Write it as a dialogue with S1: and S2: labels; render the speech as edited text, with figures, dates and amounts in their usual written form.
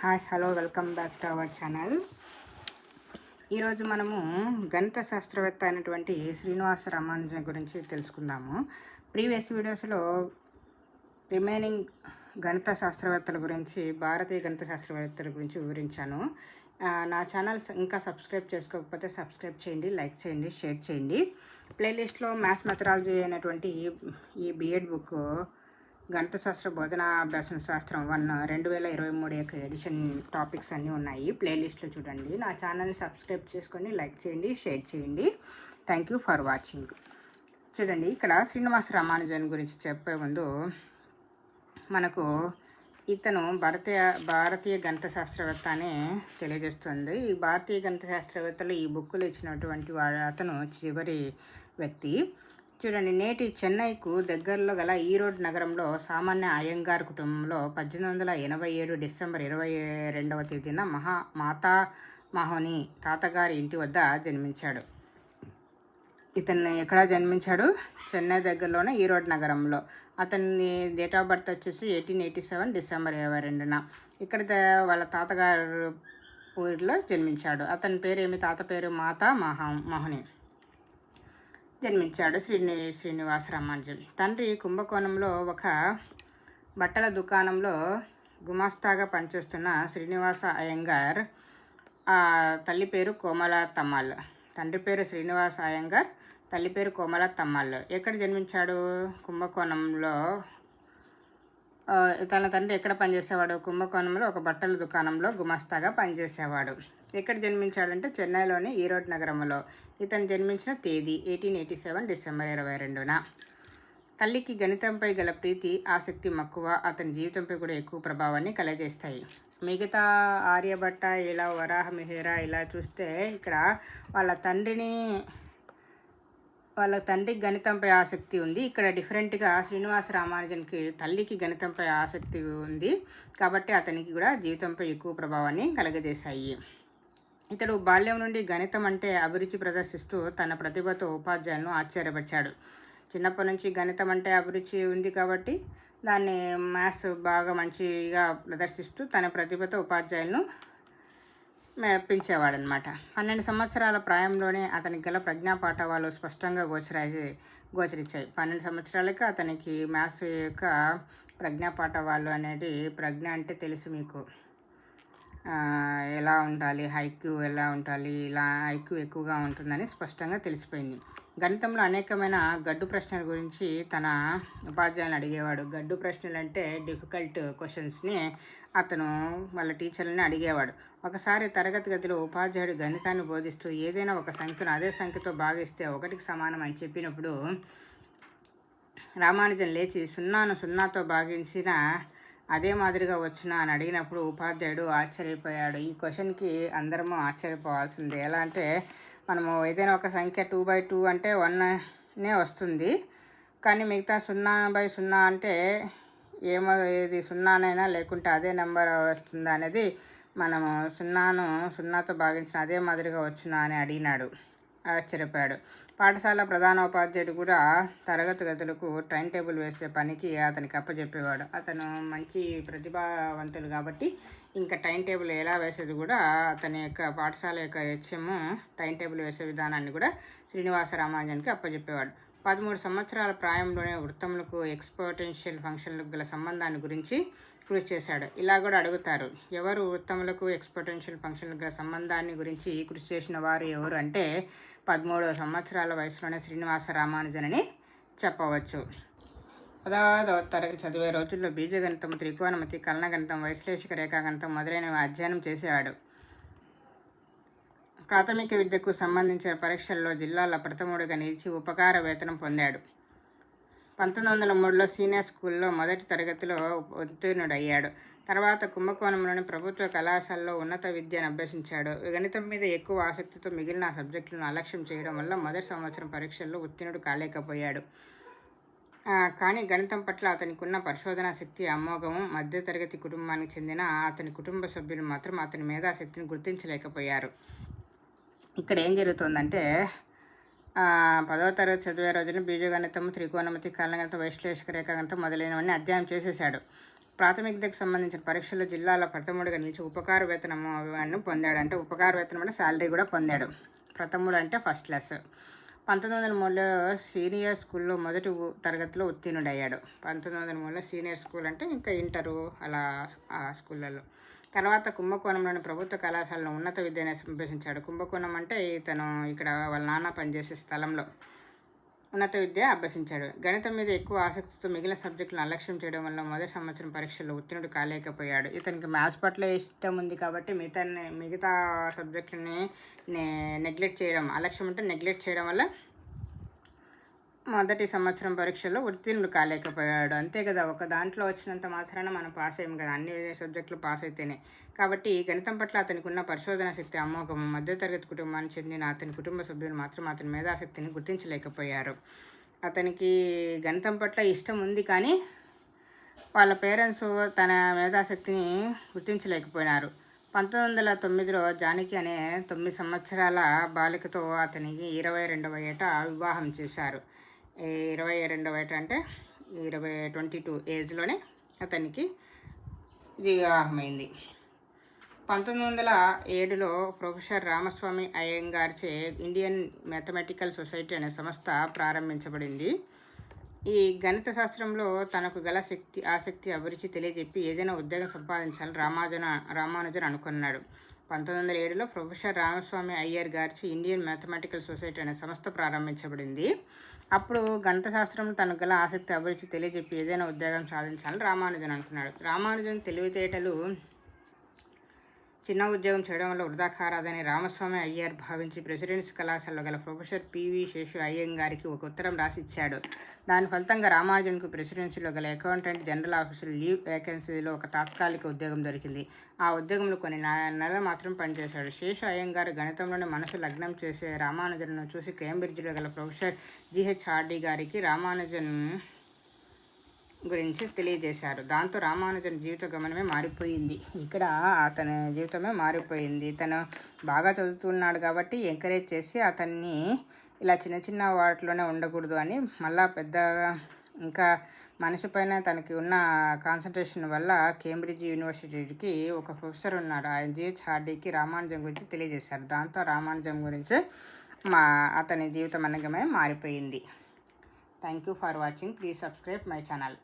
S1: Hi hello welcome back to our channel. ఈరోజు మనము గణిత శాస్త్రవేత్త అయినటువంటి శ్రీనివాస రామానుజన్ గురించి తెలుసుకుందాము. ప్రీవియస్ వీడియోస్లో రిమైనింగ్ గణిత శాస్త్రవేత్తల గురించి, భారతీయ గణిత శాస్త్రవేత్తల గురించి వివరించాను. నా ఛానల్ ఇంకా సబ్స్క్రైబ్ చేసుకోకపోతే సబ్స్క్రైబ్ చేయండి, లైక్ చేయండి, షేర్ చేయండి. ప్లేలిస్ట్లో మ్యాథ్స్ మెథడాలజీ అయినటువంటి ఈ బిఎడ్ బుక్ గణిత శాస్త్ర బోధనా అభ్యాసన శాస్త్రం 1 2023 యొక్క ఎడిషన్ టాపిక్స్ అన్నీ ఉన్నాయి. ప్లేలిస్ట్లో చూడండి. నా ఛానల్ని సబ్స్క్రైబ్ చేసుకొని లైక్ చేయండి, షేర్ చేయండి. Thank you for watching. చూడండి, ఇక్కడ శ్రీనివాస రామానుజన్ గురించి చెప్పే ముందు మనకు ఇతను భారతీయ గణిత శాస్త్రవేత్త అని తెలియజేస్తుంది. ఈ భారతీయ గణిత శాస్త్రవేత్తలు ఈ బుక్కులు ఇచ్చినటువంటి అతను చివరి వ్యక్తి. చూడండి, నేటి చెన్నైకు దగ్గరలో గల ఈరోడ్ నగరంలో సామాన్య అయ్యంగార్ కుటుంబంలో 1887 డిసెంబర్ 22వ తేదీన మాతా మహోని తాతగారి ఇంటి వద్ద జన్మించాడు. ఇతన్ని ఎక్కడ జన్మించాడు? చెన్నై దగ్గరలోనే ఈరోడ్ నగరంలో. అతని డేట్ ఆఫ్ బర్త్ వచ్చేసి 1887 డిసెంబర్ 22న. ఇక్కడ వాళ్ళ తాతగారు ఊరిలో జన్మించాడు. అతని పేరు ఏమి? తాత పేరు మాతా మహోని. జన్మించాడు శ్రీనివాస రామానుజన్. తండ్రి కుంభకోణంలో ఒక బట్టల దుకాణంలో గుమాస్తాగా పనిచేస్తున్న శ్రీనివాస అయ్యంగార్. తల్లి పేరు కోమల తమ్మాల్. తండ్రి పేరు శ్రీనివాస అయ్యంగార్, తల్లి పేరు కోమల తమ్మాల్. ఎక్కడ జన్మించాడు? కుంభకోణంలో. తన తండ్రి ఎక్కడ పనిచేసేవాడు? కుంభకోణంలో ఒక బట్టల దుకాణంలో గుమాస్తాగా పనిచేసేవాడు. ఎక్కడ జన్మించాడంటే చెన్నైలోని ఈరోడ్ నగరంలో. ఇతను జన్మించిన తేదీ 1887 డిసెంబర్ 22న. తల్లికి గణితంపై గల ప్రీతి, ఆసక్తి, మక్కువ అతని జీవితంపై కూడా ఎక్కువ ప్రభావాన్ని కలగజేస్తాయి. మిగతా ఆర్యభట్ట, ఇలా వరాహ మిహిర ఇలా చూస్తే ఇక్కడ వాళ్ళ తండ్రికి గణితంపై ఆసక్తి ఉంది. ఇక్కడ డిఫరెంట్గా శ్రీనివాస రామానుజన్కి తల్లికి గణితంపై ఆసక్తి ఉంది కాబట్టి అతనికి కూడా జీవితంపై ఎక్కువ ప్రభావాన్ని కలగజేశాయి. ఇతడు బాల్యం నుండి గణితం అంటే అభిరుచి ప్రదర్శిస్తూ తన ప్రతిభతో ఉపాధ్యాయులను ఆశ్చర్యపరిచాడు. చిన్నప్పటి నుంచి గణితం అంటే అభిరుచి ఉంది కాబట్టి దాన్ని మ్యాథ్స్ బాగా మంచిగా ప్రదర్శిస్తూ తన ప్రతిభతో ఉపాధ్యాయులను మెప్పించేవాడనమాట. 12 సంవత్సరాల ప్రాయంలోనే అతనికి గల ప్రజ్ఞాపాఠవాలు స్పష్టంగా గోచరించాయి. 12 సంవత్సరాలకి అతనికి మ్యాథ్స్ యొక్క ప్రజ్ఞాపాఠవాలు అనేది, ప్రజ్ఞ అంటే తెలుసు మీకు, ఎలా ఉండాలి, ఐక్యూ ఎలా ఉండాలి, ఇలా ఐక్యూ ఎక్కువగా ఉంటుందని స్పష్టంగా తెలిసిపోయింది. గణితంలో అనేకమైన గడ్డు ప్రశ్నల గురించి తన ఉపాధ్యాయులను అడిగేవాడు. గడ్డు ప్రశ్నలు అంటే డిఫికల్ట్ క్వశ్చన్స్ని అతను వాళ్ళ టీచర్లని అడిగేవాడు. ఒకసారి తరగతి గదిలో ఉపాధ్యాయుడు గణితాన్ని బోధిస్తూ ఏదైనా ఒక సంఖ్యను అదే సంఖ్యతో భాగిస్తే 1కి సమానం అని చెప్పినప్పుడు రామానుజన్ లేచి 0ను 0తో భాగించిన అదే మాదిరిగా వచ్చునా అని అడిగినప్పుడు ఉపాధ్యాయుడు ఆశ్చర్యపోయాడు. ఈ క్వశ్చన్కి అందరము ఆశ్చర్యపోవాల్సిందే. ఎలా అంటే మనము ఏదైనా ఒక సంఖ్య 2/2 అంటే 1నే వస్తుంది, కానీ మిగతా 0/0 అంటే ఏది 0నైనా లేకుంటే అదే నెంబర్ వస్తుందా అనేది మనము 0ను 0తో భాగించిన అదే మాదిరిగా వచ్చునా అని అడిగినాడు. ఆశ్చర్యపోయాడు. పాఠశాల ప్రధానోపాధ్యాయుడు కూడా తరగతి గదులకు టైం టేబుల్ వేసే పనికి అతనికి అప్పచెప్పేవాడు. అతను మంచి ప్రతిభావంతులు కాబట్టి ఇంకా టైం టేబుల్ ఎలా వేసేది కూడా అతని యొక్క పాఠశాల యొక్క హెచ్ఎం టైం టేబుల్ వేసే విధానాన్ని కూడా శ్రీనివాస రామానుజన్కి అప్పచెప్పేవాడు. 13 సంవత్సరాల ప్రాయంలోనే వృత్తములకు ఎక్స్పోటెన్షియల్ ఫంక్షన్లకు గల సంబంధాన్ని గురించి కృషి చేశాడు. ఇలా కూడా అడుగుతారు, ఎవరు వృత్తములకు ఎక్స్పోటెన్షియల్ ఫంక్షన్లకు గల సంబంధాన్ని గురించి కృషి చేసిన వారు ఎవరు అంటే 13వ సంవత్సరాల వయసులోనే శ్రీనివాస రామానుజన్ అని చెప్పవచ్చు. 10వ తరగతి చదివే రోజుల్లో బీజగణితం, త్రికోణమితి, కలనగణితం, వైశ్లేషిక రేఖాగణితం మొదలైనవి అధ్యయనం చేసేవాడు. ప్రాథమిక విద్యకు సంబంధించిన పరీక్షల్లో జిల్లాలో ప్రథముడిగా నిలిచి ఉపకార వేతనం పొందాడు. 1903లో సీనియర్ స్కూల్లో మొదటి తరగతిలో ఉత్తీర్ణుడయ్యాడు. తర్వాత కుంభకోణంలోని ప్రభుత్వ కళాశాలలో ఉన్నత విద్యను అభ్యసించాడు. గణితం మీద ఎక్కువ ఆసక్తితో మిగిలిన సబ్జెక్టులను అలక్ష్యం చేయడం వల్ల మొదటి సంవత్సరం పరీక్షల్లో ఉత్తీర్ణుడు కాలేకపోయాడు. కానీ గణితం పట్ల అతనికి ఉన్న పరిశోధనా శక్తి అమోఘము. మధ్యతరగతి కుటుంబానికి చెందిన అతని కుటుంబ సభ్యులు మాత్రం అతని మేధాశక్తిని గుర్తించలేకపోయారు. ఇక్కడ ఏం జరుగుతుందంటే 10వ తరగతి చదివే రోజున బీజగణితం, త్రికోణమితి, కలనగణితం, వైశ్లేషిక రేఖాగణితం మొదలైనవన్నీ అధ్యయనం చేసేసాడు. ప్రాథమిక విద్యకు సంబంధించిన పరీక్షల్లో జిల్లాలో ప్రథముడిగా నిలిచి ఉపకార వేతనం పొందాడు. అంటే ఉపకార వేతనం అంటే శాలరీ కూడా పొందాడు. ప్రథముడు అంటే ఫస్ట్ క్లాస్. 1903లో సీనియర్ స్కూల్లో మొదటి తరగతిలో ఉత్తీర్ణుడయ్యాడు. 1903లో సీనియర్ స్కూల్ అంటే ఇంకా ఇంటరు అలా ఆ స్కూళ్ళలో. తర్వాత కుంభకోణంలోని ప్రభుత్వ కళాశాలలో ఉన్నత విద్యను అభ్యసించాడు. కుంభకోణం అంటే ఇతను ఇక్కడ వాళ్ళ నాన్న పనిచేసే స్థలంలో ఉన్నత విద్య అభ్యసించాడు. గణితం మీద ఎక్కువ ఆసక్తితో మిగిలిన సబ్జెక్టులను అలక్ష్యం చేయడం వల్ల మొదటి సంవత్సరం పరీక్షల్లో ఉత్తీర్ణుడు కాలేకపోయాడు. ఇతనికి మ్యాథ్స్ పట్ల ఇష్టం ఉంది కాబట్టి మిగతా సబ్జెక్టులని నెగ్లెక్ట్ చేయడం, అలక్ష్యం అంటే నెగ్లెక్ట్ చేయడం వల్ల మొదటి సంవత్సరం పరీక్షల్లో ఉత్తీర్ణుడు కాలేకపోయాడు. అంతే కదా, ఒక దాంట్లో వచ్చినంత మాత్రాన మనం పాస్ అయ్యాం కదా, అన్ని సబ్జెక్టులు పాస్ అయితేనే. కాబట్టి గణితం పట్ల అతనికి ఉన్న పరిశోధన శక్తి అమోఘము. మధ్యతరగతి కుటుంబానికి చెందిన అతని కుటుంబ సభ్యులు మాత్రం అతని మేధాశక్తిని గుర్తించలేకపోయారు. అతనికి గణితం పట్ల ఇష్టం ఉంది కానీ వాళ్ళ పేరెంట్స్ తన మేధాశక్తిని గుర్తించలేకపోయినారు. 1909లో జానకి అనే 9 సంవత్సరాల బాలికతో అతనికి 22వ ఏట వివాహం చేశారు. 22వ ఏట అంటే 22 ఏజ్లోనే అతనికి వివాహమైంది. 1907లో ప్రొఫెసర్ రామస్వామి అయ్యంగార్చే ఇండియన్ మ్యాథమెటికల్ సొసైటీ అనే సంస్థ ప్రారంభించబడింది. ఈ గణిత శాస్త్రంలో తనకు గల ఆసక్తి అభిరుచి తెలియజెప్పి ఏదైనా ఉద్యోగం సంపాదించాలని రామానుజన్ అనుకున్నాడు. 1907లో ప్రొఫెసర్ రామస్వామి అయ్యర్ గార్చి ఇండియన్ మ్యాథమెటికల్ సొసైటీ అనే సంస్థ ప్రారంభించబడింది. అప్పుడు గణిత శాస్త్రంలో తనకు గల ఆసక్తి అభిరుచి తెలియజెప్పి ఏదైనా ఉద్యోగం సాధించాలని రామానుజన్ అనుకున్నాడు. రామానుజన్ తెలివితేటలు చిన్న ఉద్యోగం చేయడం వల్ల వృధా కారాదని రామస్వామి అయ్యర్ భావించి ప్రెసిడెన్సీ కళాశాలలో గల ప్రొఫెసర్ పివి శేషు అయ్యంగారికి ఒక ఉత్తరం రాసి ఇచ్చాడు. దాని ఫలితంగా రామానుజన్కు ప్రెసిడెన్సీలో గల అకౌంటెంట్ జనరల్ ఆఫీసులో లీవ్ వేకెన్సీలో ఒక తాత్కాలిక ఉద్యోగం దొరికింది. ఆ ఉద్యోగంలో కొన్ని నెలలు మాత్రం పనిచేశాడు. శేషు అయ్యంగారు గణితంలోనే మనసు లగ్నం చేసే రామానుజన్ను చూసి కేంబ్రిడ్జ్లో గల ప్రొఫెసర్ జిహెచ్ఆర్డి గారికి రామానుజన్ గురించి తెలియజేశారు. దాంతో రామానుజన్ జీవిత గమనమే మారిపోయింది. ఇక్కడ అతని జీవితమే మారిపోయింది. తను బాగా చదువుతున్నాడు కాబట్టి ఎంకరేజ్ చేసి అతన్ని ఇలా చిన్న చిన్న వాటిలోనే ఉండకూడదు అని మళ్ళా పెద్దగా ఇంకా మనసు పైన తనకి ఉన్న కాన్సన్ట్రేషన్ వల్ల కేంబ్రిడ్జ్ యూనివర్సిటీకి ఒక ప్రొఫెసర్ ఉన్నాడు. ఆయన జిహెచ్ఆర్డికి రామానుజన్ గురించి తెలియజేశారు. దాంతో రామానుజన్ గురించి అతని జీవితం అనగమే మారిపోయింది. Thank you for watching. Please subscribe my channel.